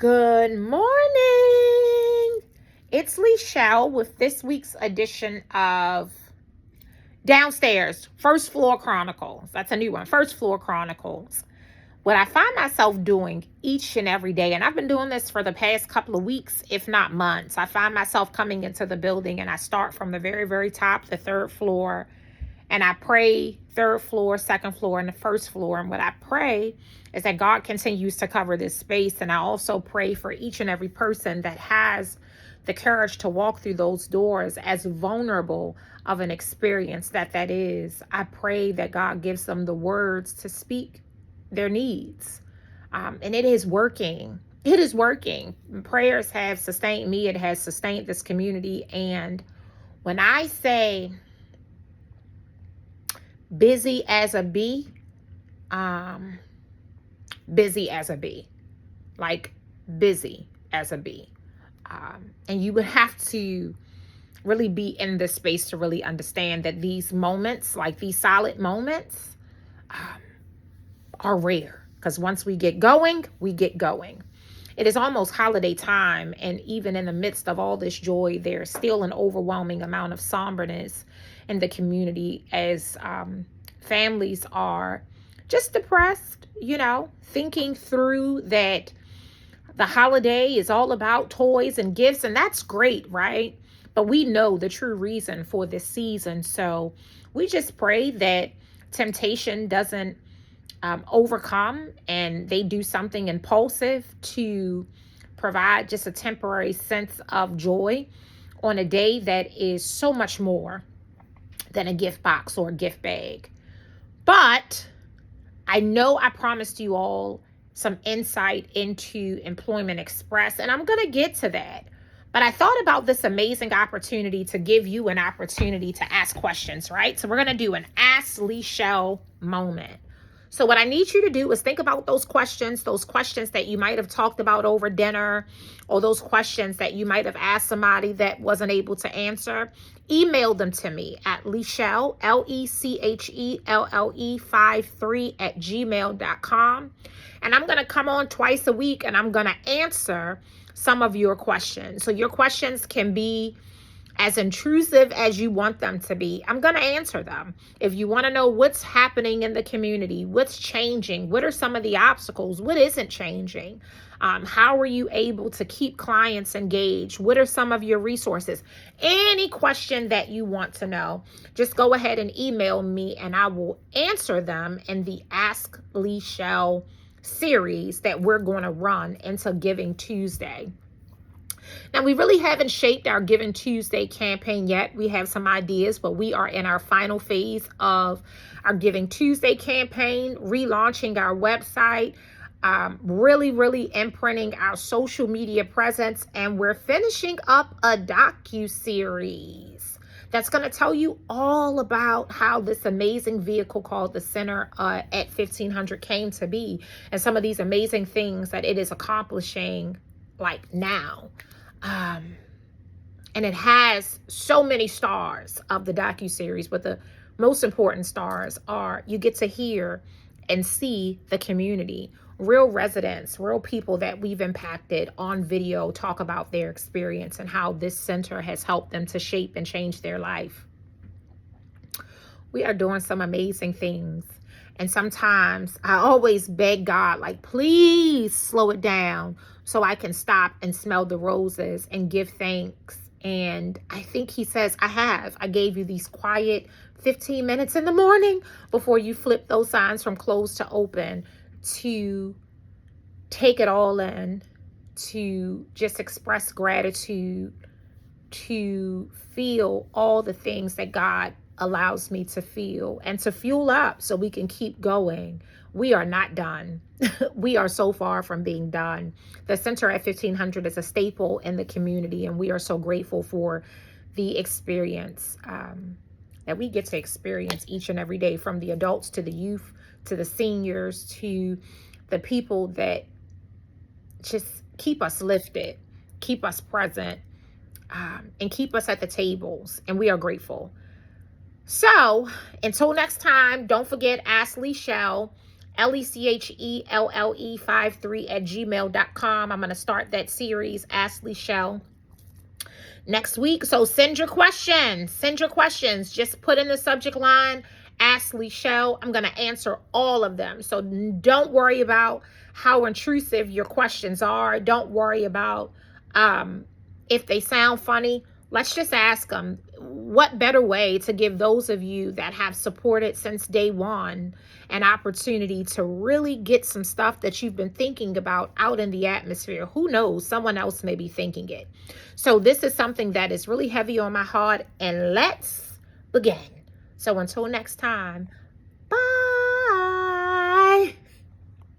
Good morning. It's Lechelle with this week's edition of Downstairs, First Floor Chronicles. That's a new one, First Floor Chronicles. What I find myself doing each and every day, and I've been doing this for the past couple of weeks, if not months, I find myself coming into the building and I start from the very, very top, the third floor, and I pray third floor, second floor, and the first floor. And what I pray is that God continues to cover this space. And I also pray for each and every person that has the courage to walk through those doors, as vulnerable of an experience that is. I pray that God gives them the words to speak their needs. And it is working. It is working. Prayers have sustained me. It has sustained this community. And when I say busy as a bee, busy as a bee, like busy as a bee. And you would have to really be in this space to really understand that these moments, like these solid moments, are rare. Because once we get going, we get going. It is almost holiday time, and even in the midst of all this joy, there's still an overwhelming amount of somberness in the community as families are just depressed, thinking through that the holiday is all about toys and gifts, and that's great, right? But we know the true reason for this season, so we just pray that temptation doesn't overcome and they do something impulsive to provide just a temporary sense of joy on a day that is so much more than a gift box or a gift bag. But I know I promised you all some insight into Employment Express, and I'm going to get to that. But I thought about this amazing opportunity to give you an opportunity to ask questions, right? So we're going to do an Ask Lechelle moment. So what I need you to do is think about those questions that you might have talked about over dinner, or those questions that you might have asked somebody that wasn't able to answer. Email them to me at Lechelle, Lechelle 53 at gmail.com. And I'm going to come on twice a week and I'm going to answer some of your questions. So your questions can be as intrusive as you want them to be. I'm going to answer them. If you want to know what's happening in the community, what's changing, what are some of the obstacles, what isn't changing, how are you able to keep clients engaged, what are some of your resources, any question that you want to know, just go ahead and email me and I will answer them in the Ask Lechelle series that we're going to run until Giving Tuesday. Now, we really haven't shaped our Giving Tuesday campaign yet. We have some ideas, but we are in our final phase of our Giving Tuesday campaign, relaunching our website, really imprinting our social media presence, and we're finishing up a docu-series that's going to tell you all about how this amazing vehicle called the Center at 1500 came to be, and some of these amazing things that it is accomplishing like now. And it has so many stars of the docuseries, but the most important stars are you get to hear and see the community, real residents, real people that we've impacted on video talk about their experience and how this center has helped them to shape and change their life. We are doing some amazing things. And sometimes I always beg God, like, please slow it down so I can stop and smell the roses and give thanks. And I think he says, I gave you these quiet 15 minutes in the morning before you flip those signs from closed to open to take it all in, to just express gratitude, to feel all the things that God allows me to feel, and to fuel up so we can keep going. We are not done. We are so far from being done. The Center at 1500 is a staple in the community, and we are so grateful for the experience that we get to experience each and every day, from the adults to the youth to the seniors to the people that just keep us lifted, keep us present, and keep us at the tables. And we are grateful. So until next time, don't forget, Ask Lechelle. LECHELLE53 @gmail.com. I'm going to start that series, Ask Lechelle, next week. So send your questions. Send your questions. Just put in the subject line, Ask Lechelle. I'm going to answer all of them. So don't worry about how intrusive your questions are. Don't worry about if they sound funny. Let's just ask them. What better way to give those of you that have supported since day one an opportunity to really get some stuff that you've been thinking about out in the atmosphere? Who knows? Someone else may be thinking it. So this is something that is really heavy on my heart, and let's begin. So until next time,